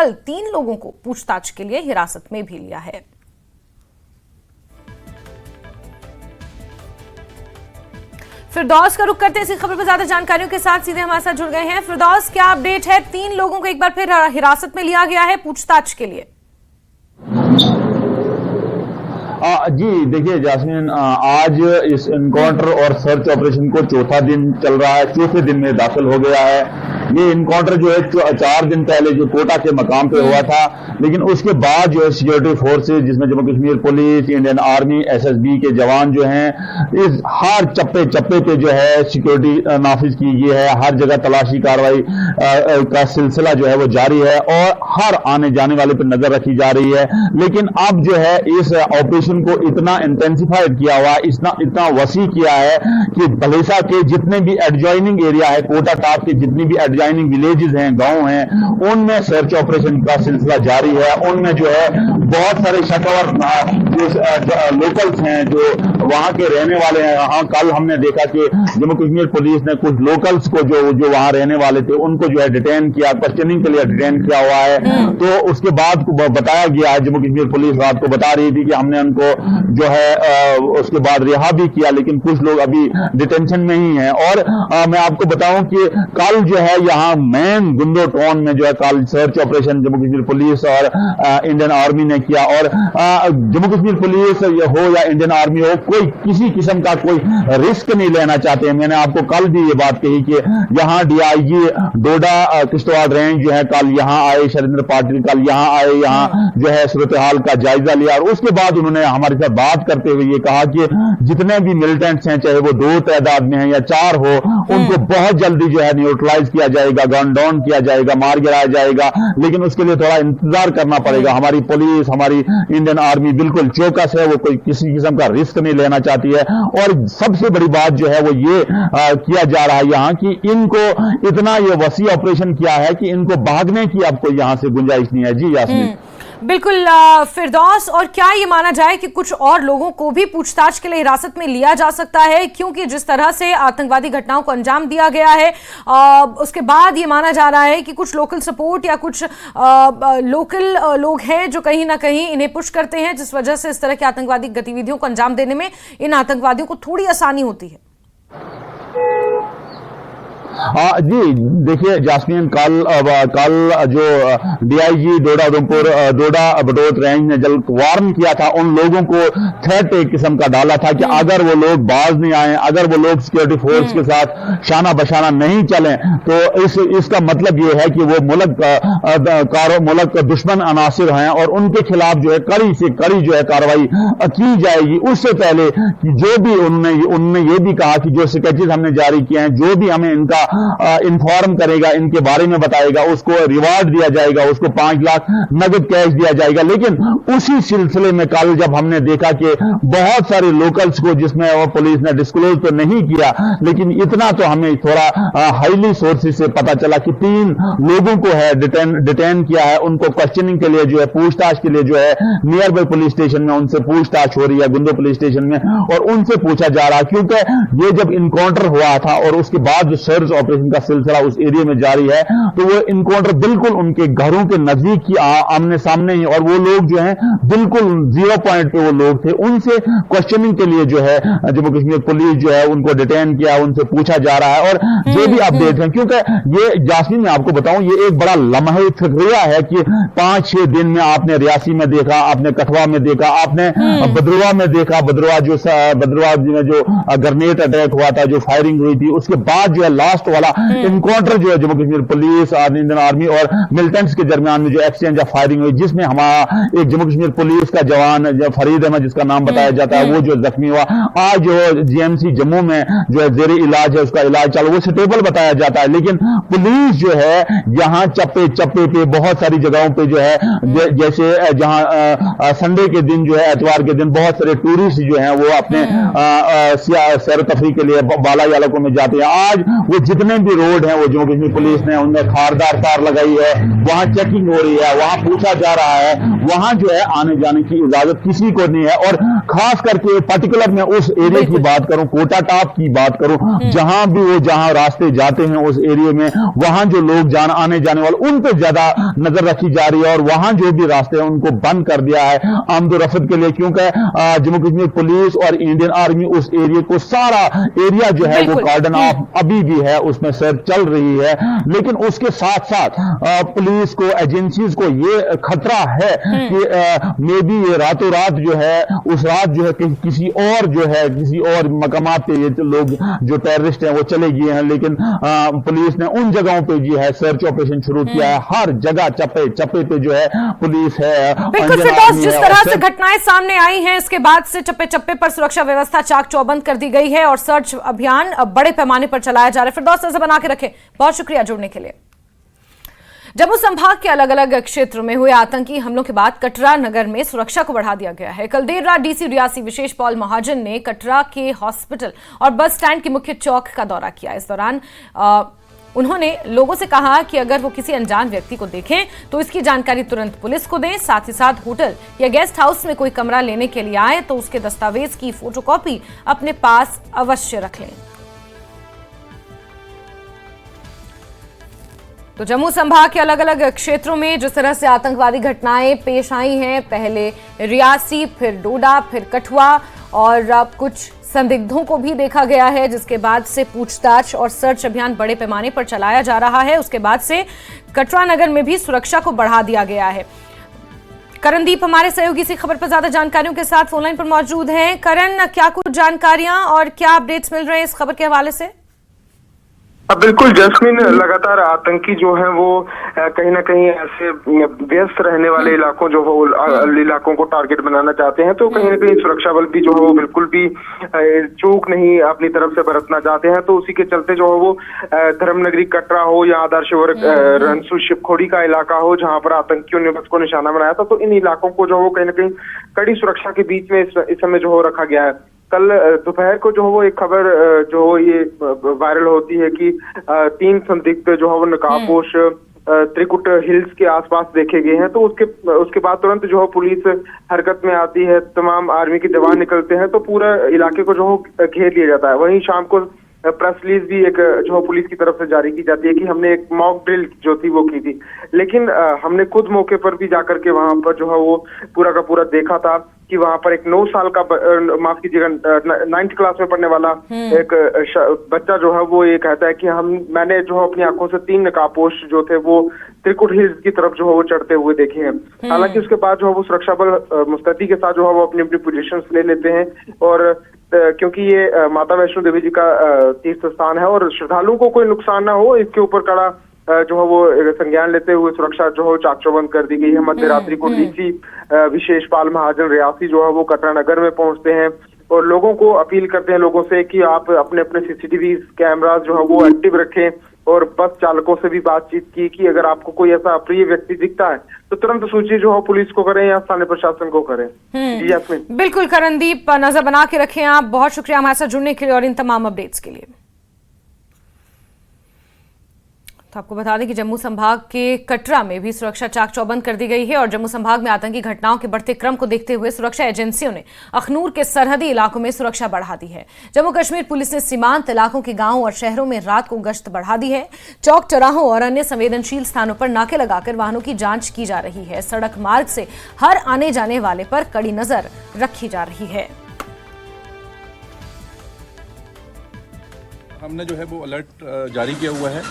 कल 3 लोगों को पूछताछ के लिए हिरासत में भी लिया है। फिरदौस का रुख करते हैं इसी खबर पर ज्यादा जानकारियों के साथ, सीधे हमारे साथ जुड़ गए हैं। फिरदौस, क्या अपडेट है? 3 लोगों को एक बार फिर हिरासत में लिया गया है पूछताछ के लिए। जी देखिए जास्मीन, आज इस इनकाउंटर और सर्च ऑपरेशन को चौथा दिन चल रहा है, चौथे दिन में दाखिल हो गया है। ये इनकाउंटर जो है 4 दिन पहले जो कोटा के मकाम पे हुआ था, लेकिन उसके बाद जो है सिक्योरिटी फोर्सेज जिसमें Jammu Kashmir police, Indian army, SSB के जवान जो हैं, इस हर चप्पे चप्पे पे जो है सिक्योरिटी नाफिज की गई है। हर जगह तलाशी कार्रवाई का सिलसिला जो है वो जारी है और हर आने जाने वाले पर नजर रखी जा रही है। लेकिन अब जो है इस ऑपरेशन को इतना इंटेंसिफाइड किया हुआ, इतना वसी किया है कि भलेसा के जितने भी एडजॉइनिंग एरिया है, कोटा टॉप के जितनी भी एडजॉइनिंग विलेजेस हैं, गांव हैं, उनमें सर्च ऑपरेशन का सिलसिला जारी है। उनमें जो है बहुत सारे शकवर जो लोकल्स हैं, जो वहां के रहने वाले हैं। हाँ, कल हमने देखा कि जम्मू कश्मीर पुलिस ने कुछ लोकल्स को जो वहां रहने वाले थे उनको जो है डिटेन किया, क्वेश्चनिंग के लिए डिटेन किया हुआ है। तो उसके बाद बताया गया है, जम्मू कश्मीर पुलिस रात को बता रही थी कि हमने उनको जो है उसके बाद रिहा भी किया, लेकिन कुछ लोग अभी डिटेंशन में ही हैं। और मैं आपको बताऊं कि कल जो है यहाँ मेन गुंदो टाउन में जो है कल search operation Jammu Kashmir police और इंडियन आर्मी ने किया। और जम्मू कश्मीर पुलिस हो या इंडियन आर्मी हो, कोई किसी किस्म का कोई रिस्क नहीं लेना चाहते। मैंने आपको कल भी ये बात कही कि यहाँ डीआईजी डोडा किश्तवाड़ रेंज जो है कल यहाँ आए, शैलेंद्र पाटिल कल यहाँ आए, यहाँ जो है सूरत हाल का जायजा लिया और उसके बाद उन्होंने हमारे साथ बात करते हुए ये कहा कि जितने भी मिलिटेंट्स हैं, चाहे वो 2 तादाद में हैं या 4 हो, उनको बहुत जल्दी जो है न्यूट्रलाइज किया जाएगा, गन डाउन किया जाएगा, मार गिराया जाएगा। लेकिन उसके लिए थोड़ा इंतजार करना पड़ेगा। हमारी पुलिस, हमारी इंडियन आर्मी बिल्कुल चौकस है, वो कोई किसी किस्म का रिस्क नहीं लेना चाहती है। और सबसे बड़ी बात जो है वो ये किया जा रहा है यहाँ कि इनको इतना ये वसी ऑपरेशन किया है कि इनको भागने की अब कोई यहाँ से गुंजाइश नहीं है। जी यास्मीन। बिल्कुल फिरदौस, और क्या ये माना जाए कि कुछ और लोगों को भी पूछताछ के लिए हिरासत में लिया जा सकता है? क्योंकि जिस तरह से आतंकवादी घटनाओं को अंजाम दिया गया है, उसके बाद ये माना जा रहा है कि कुछ लोकल सपोर्ट या कुछ लोकल लोग हैं जो कहीं ना कहीं इन्हें पुश करते हैं, जिस वजह से इस तरह की आतंकवादी गतिविधियों को अंजाम देने में इन आतंकवादियों को थोड़ी आसानी होती है। जी देखिए जास्मीन, कल जो डीआईजी डोडा उधमपुर डोडा बडोत रेंज ने जब वार्न किया था, उन लोगों को थ्रेट एक किस्म का डाला था कि अगर वो लोग बाज नहीं आए, अगर वो लोग सिक्योरिटी फोर्स के साथ शाना बशाना नहीं चलें, तो इसका मतलब ये है कि वो मुल्क दुश्मन अनासिर हैं और उनके खिलाफ जो है कड़ी से कड़ी जो है कार्रवाई की जाएगी। उससे पहले कि जो भी उन्होंने ये भी कहा कि जो स्केचेस हमने जारी किए हैं, जो भी हमें इनका इन्फॉर्म करेगा, इनके बारे में बताएगा, उसको रिवार्ड दिया जाएगा, उसको 5 लाख नगद कैश दिया जाएगा। लेकिन उसी सिलसिले में कल जब हमने देखा कि बहुत सारे लोकल्स को, जिसमें वो पुलिस ने डिस्क्लोज तो नहीं किया, लेकिन इतना तो हमें थोड़ा हाईली सोर्सेज से पता चला कि 3 लोगों को है डिटेन किया है। उनको क्वेश्चनिंग के लिए जो है, पूछताछ के लिए जो है नियर बाई पुलिस स्टेशन में उनसे पूछताछ हो रही है, गुंदो पुलिस स्टेशन में, और उनसे पूछा जा रहा, क्योंकि ये जब इनकाउंटर हुआ था और उसके बाद जो सर्च ऑपरेशन का सिलसिला उस एरिया में जारी है, तो वो इनकाउंटर बिल्कुल उनके घरों के नजदीक ही आमने सामने ही, और वो लोग जो हैं बिल्कुल 0 पॉइंट पे वो लोग थे। उनसे क्वेश्चनिंग के लिए जो है जम्मू कश्मीर पुलिस जो है उनको डिटेन किया, उनसे पूछा जा रहा है। और जो भी अपडेट है, क्योंकि ये जास्मीन मैं आपको बताऊं, ये एक बड़ा लम्हा फिक्रिया है कि 5-6 दिन में आपने रियासी में देखा, आपने कठवा में देखा, आपने भद्रवा में देखा, भद्रवा में जो ग्रेनेड अटैक हुआ था, जो फायरिंग हुई थी, उसके बाद जो है लास्ट वाला इनकाउंटर जो है जम्मू कश्मीर पुलिस और इंडियन आर्मी और मिलिटेंट्स के दरमियान में जो एक्सचेंज ऑफ फायरिंग हुई, जिसमें हमारा एक जम्मू कश्मीर पुलिस का जवान फरीद अहमद, जिसका नाम बताया जाता है, वो जो जख्मी हुआ, आज जो जीएमसी जम्मू में जो है जेरे इलाज है, उसका इलाज चालू, वो स्टेबल बताया जाता है। लेकिन पुलिस जो है यहाँ चप्पे चप्पे पे बहुत सारी जगहों पे जो है, जैसे जहां संडे के दिन जो है, एतवार के दिन बहुत सारे टूरिस्ट जो हैं वो अपने सैर तफरी के लिए बालाई इलाकों में जाते हैं, आज वो जितने भी रोड हैं वो जम्मू कश्मीर पुलिस ने उनमें खारदार तार लगाई है, वहां चेकिंग हो रही है, वहां पूछा जा रहा है, वहां जो है आने जाने की इजाजत किसी को नहीं है। और खास करके पर्टिकुलर मैं उस एरिया की बात करूं, कोटा टॉप की बात करूं, जहां रास्ते जाते हैं उस एरिया में, वहां जो लोग आने जाने वाले उन पर ज्यादा नजर रखी जा रही है और वहां जो भी रास्ते हैं उनको बंद कर दिया है आमदोरफ्त के लिए, क्योंकि जम्मू कश्मीर पुलिस और इंडियन आर्मी उस एरिया को सारा एरिया जो है वो कार्डन ऑफ अभी भी है, उसमें सर्च चल रही है। लेकिन उसके साथ साथ पुलिस को, एजेंसीज को ये खतरा है कि मे बी ये रातों रात जो है उस रात जो है किसी और मकामात पे ये लोग जो टेररिस्ट हैं वो चले गए हैं। लेकिन पुलिस ने उन जगहों पे जो है सर्च ऑपरेशन शुरू किया है, हर जगह चप्पे चप्पे पे जो है पुलिस है। बिल्कुल फिरदौस, जिस तरह से घटनाएं सामने आई हैं इसके बाद से चप्पे चप्पे पर सुरक्षा व्यवस्था चाक चौबंद कर दी गई है और सर्च अभियान बड़े पैमाने पर चलाया जा रहा है। फिरदौस, नजर बना के रखें, बहुत शुक्रिया जुड़ने के लिए। जम्मू संभाग के अलग अलग क्षेत्रों में हुए आतंकी हमलों के बाद कटरा नगर में सुरक्षा को बढ़ा दिया गया है। कल देर रात डीसी रियासी विशेष पॉल महाजन ने कटरा के हॉस्पिटल और बस स्टैंड के मुख्य चौक का दौरा किया। इस दौरान उन्होंने लोगों से कहा कि अगर वो किसी अनजान व्यक्ति को देखें तो इसकी जानकारी तुरंत पुलिस को दें। साथ ही साथ होटल या गेस्ट हाउस में कोई कमरा लेने के लिए आए तो उसके दस्तावेज की फोटोकॉपी अपने पास अवश्य रख लें। तो जम्मू संभाग के अलग अलग क्षेत्रों में जिस तरह से आतंकवादी घटनाएं पेश आई हैं, पहले रियासी, फिर डोडा, फिर कठुआ और अब कुछ संदिग्धों को भी देखा गया है, जिसके बाद से पूछताछ और सर्च अभियान बड़े पैमाने पर चलाया जा रहा है। उसके बाद से कटरा नगर में भी सुरक्षा को बढ़ा दिया गया है। करणदीप हमारे सहयोगी इसी खबर पर ज्यादा जानकारियों के साथ फोनलाइन पर मौजूद हैं। करण, क्या कुछ जानकारियां और क्या अपडेट्स मिल रहे हैं इस खबर के हवाले से? बिल्कुल जैस्मिन, लगातार आतंकी जो है वो कहीं ना कहीं ऐसे व्यस्त रहने वाले इलाकों जो वो इलाकों को टारगेट बनाना चाहते हैं, तो कहीं ना कहीं सुरक्षा बल भी जो है वो बिल्कुल भी चूक नहीं अपनी तरफ से बरतना चाहते हैं। तो उसी के चलते जो है वो धर्मनगरी कटरा हो या आदर्श रनसू शिवखोड़ी का इलाका हो, जहां पर आतंकियों ने बस को निशाना बनाया था, तो इन इलाकों को जो है वो कहीं ना कहीं कड़ी सुरक्षा के बीच में इस समय जो हो रखा गया है। कल दोपहर को जो है वो एक खबर जो ये वायरल होती है कि 3 संदिग्ध जो है वो नकाबपोश त्रिकुट हिल्स के आसपास देखे गए हैं। तो उसके बाद तुरंत जो है पुलिस हरकत में आती है, तमाम आर्मी के जवान निकलते हैं, तो पूरा इलाके को जो है घेर लिया जाता है। वहीं शाम को प्रेस रिलीज भी एक जो है पुलिस की तरफ से जारी की जाती है कि हमने एक मॉक ड्रिल जो थी वो की थी। लेकिन हमने खुद मौके पर भी जाकर के वहां पर जो है वो पूरा का पूरा देखा था कि वहां पर एक 9 साल का माफ कीजिएगा 9th क्लास में पढ़ने वाला एक बच्चा जो है वो ये कहता है कि मैंने जो है अपनी आंखों से 3 नकाबपोश जो थे वो त्रिकुट हिल्स की तरफ जो है वो चढ़ते हुए देखे हैं। हालांकि उसके बाद जो है वो सुरक्षा बल मुस्तैदी के साथ जो है वो अपनी अपनी पोजीशंस ले लेते हैं और क्योंकि ये माता वैष्णो देवी जी का तीर्थ स्थान है और श्रद्धालुओं को कोई नुकसान ना हो, इसके ऊपर कड़ा जो है वो संज्ञान लेते हुए सुरक्षा जो है चाक चौबंद कर दी गई है। मध्य रात्रि को डीसी विशेष पाल महाजन रियासी जो है वो कटरा नगर में पहुंचते हैं और लोगों को अपील करते हैं लोगों से कि आप अपने अपने सीसीटीवी कैमरास जो है वो एक्टिव रखें और बस चालकों से भी बातचीत की कि अगर आपको कोई ऐसा अप्रिय व्यक्ति दिखता है तो तुरंत सूची जो है पुलिस को करें या स्थानीय प्रशासन को करें। जी यास्मीन। बिल्कुल करणदीप, नजर बना के रखें आप। बहुत शुक्रिया हमारे साथ जुड़ने के लिए और इन तमाम अपडेट्स के लिए। तो आपको बता दें कि जम्मू संभाग के कटरा में भी सुरक्षा चाक चौबंद कर दी गई है और जम्मू संभाग में आतंकी घटनाओं के बढ़ते क्रम को देखते हुए सुरक्षा एजेंसियों ने अखनूर के सरहदी इलाकों में सुरक्षा बढ़ा दी है। जम्मू कश्मीर पुलिस ने सीमांत इलाकों के गांवों और शहरों में रात को गश्त बढ़ा दी है। चौक चौराहों और अन्य संवेदनशील स्थानों पर नाके लगाकर वाहनों की जांच की जा रही है। सड़क मार्ग से हर आने जाने वाले पर कड़ी नजर रखी जा रही है। हमने जो है वो अलर्ट जारी किया हुआ है।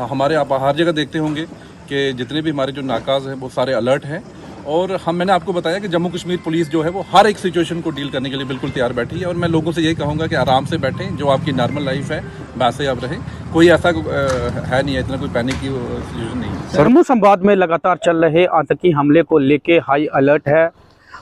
हमारे आप हर जगह देखते होंगे कि जितने भी हमारे जो नाकाज हैं वो सारे अलर्ट हैं और मैंने आपको बताया कि जम्मू कश्मीर पुलिस जो है वो हर एक सिचुएशन को डील करने के लिए बिल्कुल तैयार बैठी है और मैं लोगों से यही कहूँगा कि आराम से बैठें, जो आपकी नॉर्मल लाइफ है वैसे आप रहें, कोई ऐसा है नहीं है, इतना कोई पैनिक की सिचुएशन नहीं है। जम्मू संभाग में लगातार चल रहे आतंकी हमले को लेके हाई अलर्ट है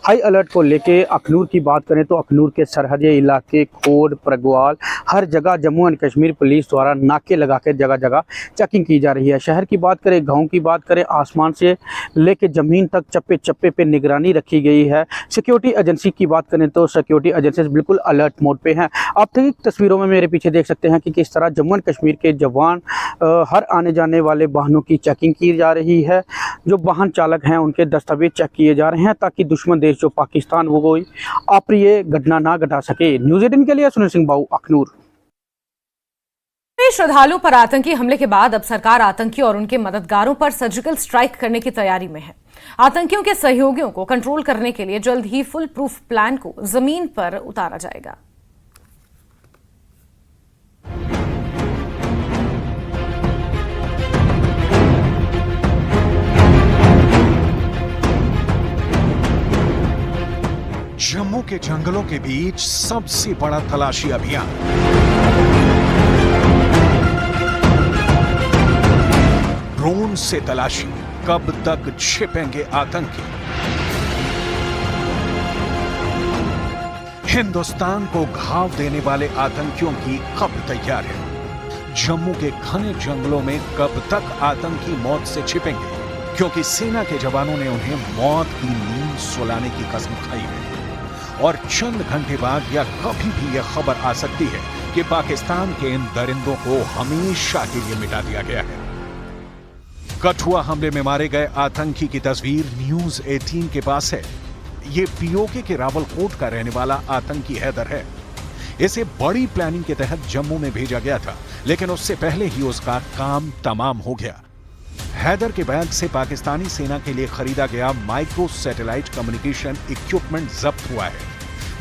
हाई अलर्ट को लेके अखनूर की बात करें तो अखनूर के सरहदी इलाके खोड़ परगवाल हर जगह जम्मू एंड कश्मीर पुलिस द्वारा नाके लगा के जगह जगह चेकिंग की जा रही है। शहर की बात करें, गांव की बात करें, आसमान से लेके ज़मीन तक चप्पे चप्पे पे निगरानी रखी गई है। सिक्योरिटी एजेंसी की बात करें तो सिक्योरिटी एजेंसीज बिल्कुल अलर्ट मोड पे हैं। आप ठीक तस्वीरों में मेरे पीछे देख सकते हैं कि किस तरह जम्मू एंड कश्मीर के जवान हर आने जाने वाले वाहनों की चेकिंग की जा रही है। जो वाहन चालक हैं उनके दस्तावेज चेक किए जा रहे हैं ताकि दुश्मन देश जो पाकिस्तान वो कोई अप्रिय घटना ना घटा सके। न्यूज़ 18 के लिए सुनील सिंह बाऊ, अखनूर। श्रद्धालुओं पर आतंकी हमले के बाद अब सरकार आतंकी और उनके मददगारों पर सर्जिकल स्ट्राइक करने की तैयारी में है। आतंकियों के सहयोगियों को कंट्रोल करने के लिए जल्द ही फुल प्रूफ प्लान को जमीन पर उतारा जाएगा। जम्मू के जंगलों के बीच सबसे बड़ा तलाशी अभियान। ड्रोन से तलाशी, कब तक छिपेंगे आतंकी? हिंदुस्तान को घाव देने वाले आतंकियों की कब तैयार है? जम्मू के घने जंगलों में कब तक आतंकी मौत से छिपेंगे? क्योंकि सेना के जवानों ने उन्हें मौत की नींद सुलाने की कसम खाई है और चंद घंटे बाद या कभी भी यह खबर आ सकती है कि पाकिस्तान के इन दरिंदों को हमेशा के लिए मिटा दिया गया है। कठुआ हमले में मारे गए आतंकी की तस्वीर न्यूज़ 18 के पास है। ये पीओके के रावलकोट का रहने वाला आतंकी हैदर है। इसे बड़ी प्लानिंग के तहत जम्मू में भेजा गया था, लेकिन उससे पहले ही उसका काम तमाम हो गया। हैदर के बैग से पाकिस्तानी सेना के लिए खरीदा गया माइक्रो सैटेलाइट कम्युनिकेशन इक्विपमेंट जब्त हुआ है,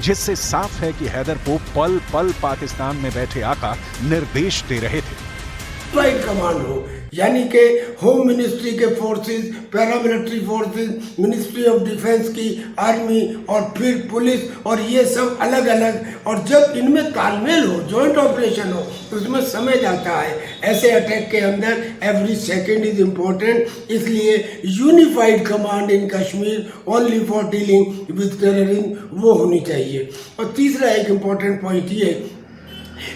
जिससे साफ है कि हैदर को पल पल पाकिस्तान में बैठे आका निर्देश दे रहे थे। फ्लाइट कमांड हो, यानी कि होम मिनिस्ट्री के forces, paramilitary forces, ministry of defence की आर्मी और फिर पुलिस, और ये सब अलग अलग, और जब इनमें तालमेल हो, जॉइंट ऑपरेशन हो, तो उसमें समय जाता है। ऐसे अटैक के अंदर एवरी सेकेंड इज इम्पोर्टेंट, इसलिए unified command in Kashmir only for dealing with terrorism वो होनी चाहिए। और तीसरा एक इम्पोर्टेंट पॉइंट ये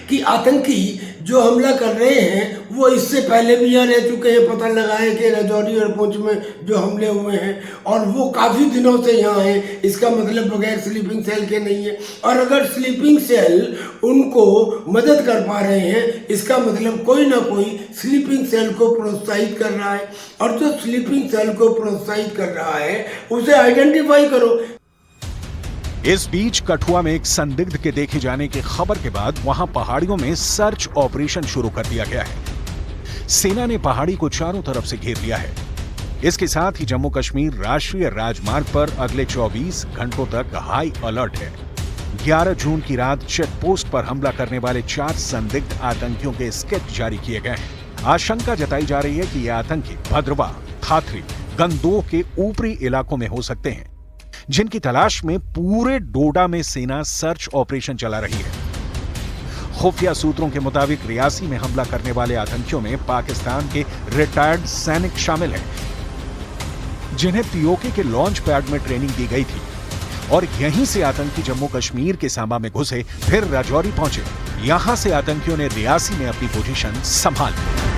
कि आतंकी जो हमला कर रहे हैं वो इससे पहले भी यहाँ रह चुके हैं। पता लगा है कि राजौरी और पुंछ में जो हमले हुए हैं, और वो काफ़ी दिनों से यहाँ हैं। इसका मतलब बगैर स्लीपिंग सेल के नहीं है, और अगर स्लीपिंग सेल उनको मदद कर पा रहे हैं, इसका मतलब कोई ना कोई स्लीपिंग सेल को प्रोत्साहित कर रहा है, और जो स्लीपिंग सेल को प्रोत्साहित कर रहा है उसे आइडेंटिफाई करो। इस बीच कठुआ में एक संदिग्ध के देखे जाने की खबर के बाद वहां पहाड़ियों में सर्च ऑपरेशन शुरू कर दिया गया है। सेना ने पहाड़ी को चारों तरफ से घेर लिया है। इसके साथ ही जम्मू कश्मीर राष्ट्रीय राजमार्ग पर अगले 24 घंटों तक हाई अलर्ट है। 11 जून की रात चेक पोस्ट पर हमला करने वाले 4 संदिग्ध आतंकियों के स्केच जारी किए गए हैं। आशंका जताई जा रही है कि ये आतंकी भद्रवा, थाथरी, गंदोह के ऊपरी इलाकों में हो सकते हैं, जिनकी तलाश में पूरे डोडा में सेना सर्च ऑपरेशन चला रही है। खुफिया सूत्रों के मुताबिक रियासी में हमला करने वाले आतंकियों में पाकिस्तान के रिटायर्ड सैनिक शामिल हैं, जिन्हें पीओके के लॉन्च पैड में ट्रेनिंग दी गई थी, और यहीं से आतंकी जम्मू कश्मीर के सांबा में घुसे, फिर राजौरी पहुंचे। यहां से आतंकियों ने रियासी में अपनी पोजीशन संभाल ली।